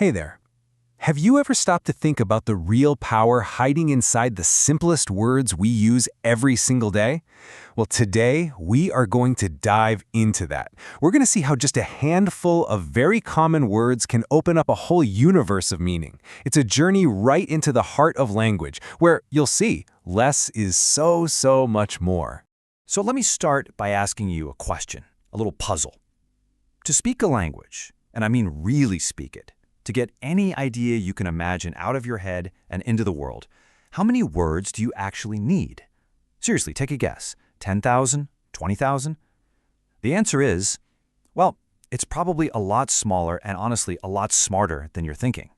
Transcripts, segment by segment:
Hey there. Have you ever stopped to think about the real power hiding inside the simplest words we use every single day? Well, today we are going to dive into that. We're going to see how just a handful of very common words can open up a whole universe of meaning. It's a journey right into the heart of language, where you'll see less is so much more. So let me start by asking you a question, a little puzzle. To speak a language, and I mean really speak it, to get any idea you can imagine out of your head and into the world, how many words do you actually need? Seriously, take a guess. 10,000? 20,000? The answer is, well, it's probably a lot smaller and honestly a lot smarter than you're thinking.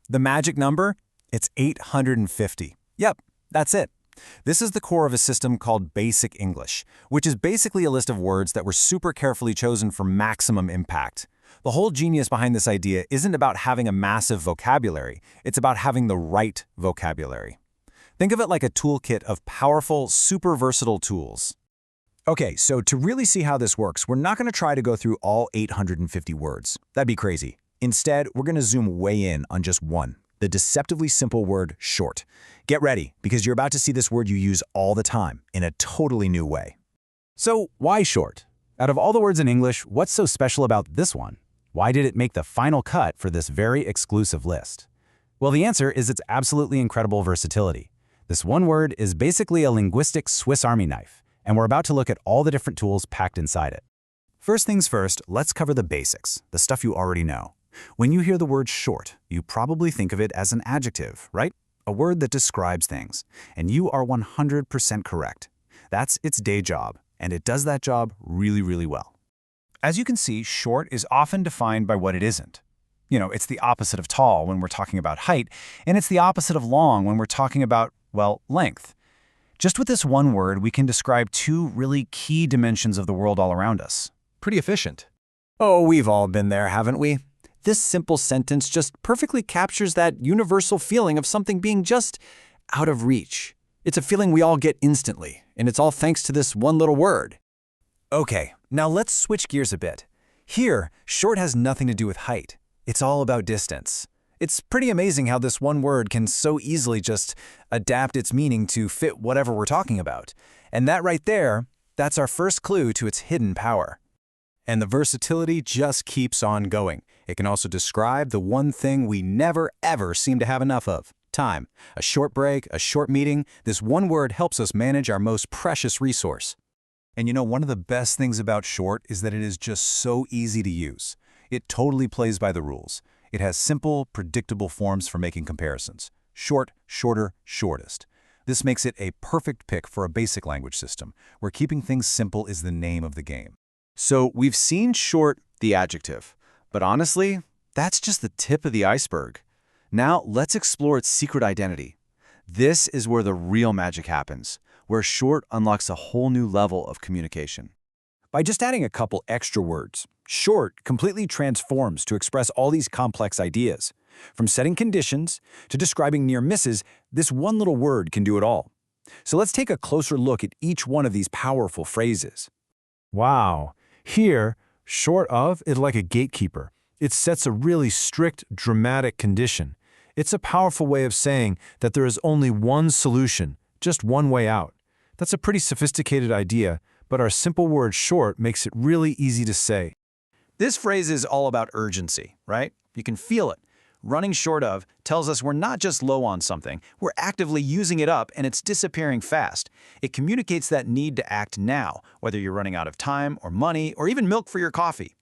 The magic number? It's 850. Yep, that's it. This is the core of a system called Basic English, which is basically a list of words that were super carefully chosen for maximum impact. The whole genius behind this idea isn't about having a massive vocabulary, it's about having the right vocabulary. Think of it like a toolkit of powerful, super versatile tools. Okay, so to really see how this works, we're not going to try to go through all 850 words. That'd be crazy. Instead, we're going to zoom way in on just one, the deceptively simple word short. Get ready, because you're about to see this word you use all the time in a totally new way. So, why short? Out of all the words in English, what's so special about this one? Why did it make the final cut for this very exclusive list? Well, the answer is its absolutely incredible versatility. This one word is basically a linguistic Swiss Army knife, and we're about to look at all the different tools packed inside it. First things first, let's cover the basics, the stuff you already know. When you hear the word short, you probably think of it as an adjective, right? A word that describes things. And you are 100% correct. That's its day job, and it does that job really well. As you can see, short is often defined by what it isn't. It's the opposite of tall when we're talking about height, and it's the opposite of long when we're talking about, well, length. Just with this one word, we can describe two really key dimensions of the world all around us. Pretty efficient. Oh, we've all been there, haven't we? This simple sentence just perfectly captures that universal feeling of something being just out of reach. It's a feeling we all get instantly, and it's all thanks to this one little word. Okay, now let's switch gears a bit. Here, short has nothing to do with height. It's all about distance. It's pretty amazing how this one word can so easily just adapt its meaning to fit whatever we're talking about. And that right there, that's our first clue to its hidden power. And the versatility just keeps on going. It can also describe the one thing we never ever seem to have enough of: time. A short break, a short meeting, this one word helps us manage our most precious resource. And one of the best things about short is that it is just so easy to use. It totally plays by the rules. It has simple, predictable forms for making comparisons. Short, shorter, shortest. This makes it a perfect pick for a basic language system, where keeping things simple is the name of the game. So we've seen short, the adjective. But honestly, that's just the tip of the iceberg. Now let's explore its secret identity. This is where the real magic happens, where short unlocks a whole new level of communication. By just adding a couple extra words, short completely transforms to express all these complex ideas. From setting conditions to describing near misses, this one little word can do it all. So let's take a closer look at each one of these powerful phrases. Wow. Here, short of is like a gatekeeper. It sets a really strict, dramatic condition. It's a powerful way of saying that there is only one solution, just one way out. That's a pretty sophisticated idea, but our simple word short makes it really easy to say. This phrase is all about urgency, right? You can feel it. Running short of tells us we're not just low on something, we're actively using it up and it's disappearing fast. It communicates that need to act now, whether you're running out of time or money or even milk for your coffee.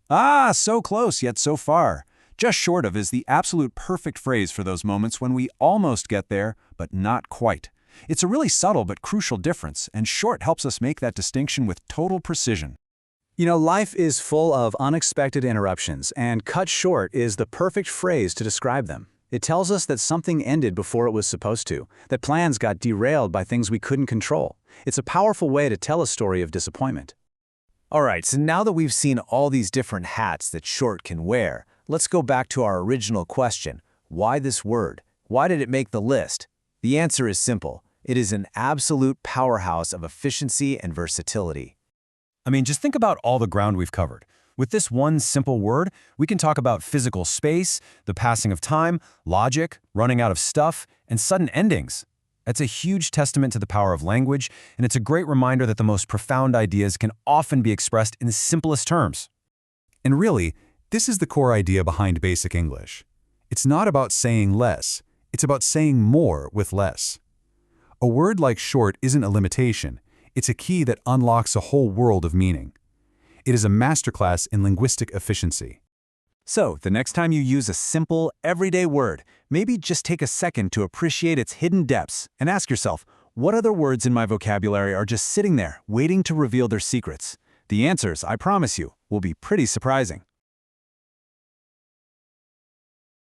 Ah, so close yet so far. Just short of is the absolute perfect phrase for those moments when we almost get there, but not quite. It's a really subtle but crucial difference, and short helps us make that distinction with total precision. Life is full of unexpected interruptions, and cut short is the perfect phrase to describe them. It tells us that something ended before it was supposed to, that plans got derailed by things we couldn't control. It's a powerful way to tell a story of disappointment. All right, so now that we've seen all these different hats that short can wear, let's go back to our original question. Why this word? Why did it make the list? The answer is simple. It is an absolute powerhouse of efficiency and versatility. I mean, just think about all the ground we've covered. With this one simple word, we can talk about physical space, the passing of time, logic, running out of stuff, and sudden endings. That's a huge testament to the power of language, and it's a great reminder that the most profound ideas can often be expressed in the simplest terms. And really, this is the core idea behind basic English. It's not about saying less, it's about saying more with less. A word like short isn't a limitation, it's a key that unlocks a whole world of meaning. It is a masterclass in linguistic efficiency. So, the next time you use a simple, everyday word, maybe just take a second to appreciate its hidden depths and ask yourself, what other words in my vocabulary are just sitting there, waiting to reveal their secrets? The answers, I promise you, will be pretty surprising.